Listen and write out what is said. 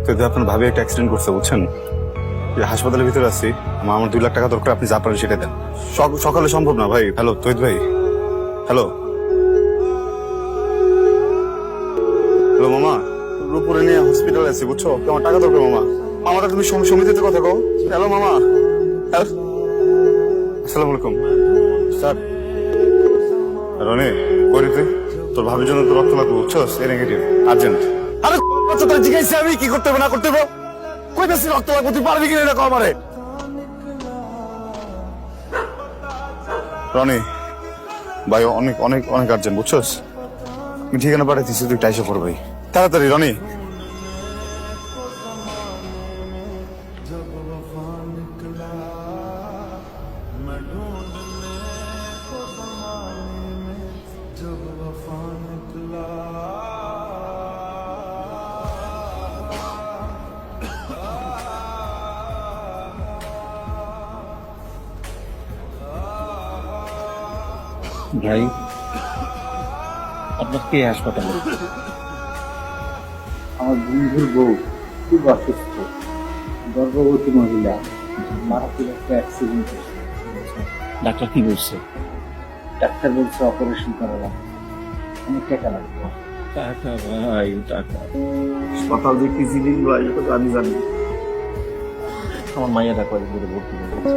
কিন্তু আপনার ভাবি একটা অ্যাক্সিডেন্ট করছে বুঝছেন, যে হাসপাতালের ভিতরে আছি। আমার 2 লাখ টাকা দরকার, আপনি যা পারেন সেটা দেন। সকালে সম্ভব না ভাই। হ্যালো তৈত ভাই, হ্যালো হ্যালো মামা, রূপপুরে নিয়ে হসপিটালে আছি বুঝছো, আমার টাকা দরকার মামা। মামাটা তুমি সমিতিতে কথা কও। হ্যালো মামা, আসসালামু আলাইকুম স্যার। রনি করি তুই, তোর ভাবির জন্য তো রক্ত লাগবে বুঝছো, এ নেগেটিভ আর্জেন্ট। আরে আচ্ছা তোর জিজ্ঞাসা আমি কি করতে হবে না করতে হবে, কইতাছি রক্ত লাগবে, তুই পারবি কিনা এটা কও আমারে। রনি ভাই অনেক অনেক অনেক আর্জেন্ট বুঝছস, আমি ঠিকানা পাঠাইতেছি, তুই টাইসে পড় ভাই তাড়াতাড়ি। রনি ভাই আপনার কে হাসপাতালে? আমার বন্ধুর বউ খুব অসুস্থ, গর্ভবতী মহিলা, মারাত্মক একটা অ্যাক্সিডেন্ট হয়েছে। ডাক্তার কি বলছে? ডাক্তার বলছে অপারেশন করা লাগবে, অনেক টাকা লাগবে। টাকা ভাই টাকা। হাসপাতাল যে কি জিনিস ভাই এটা তো আমি জানি। আমার মাইয়া ডাক্তার ভর্তি হয়ে গেছে।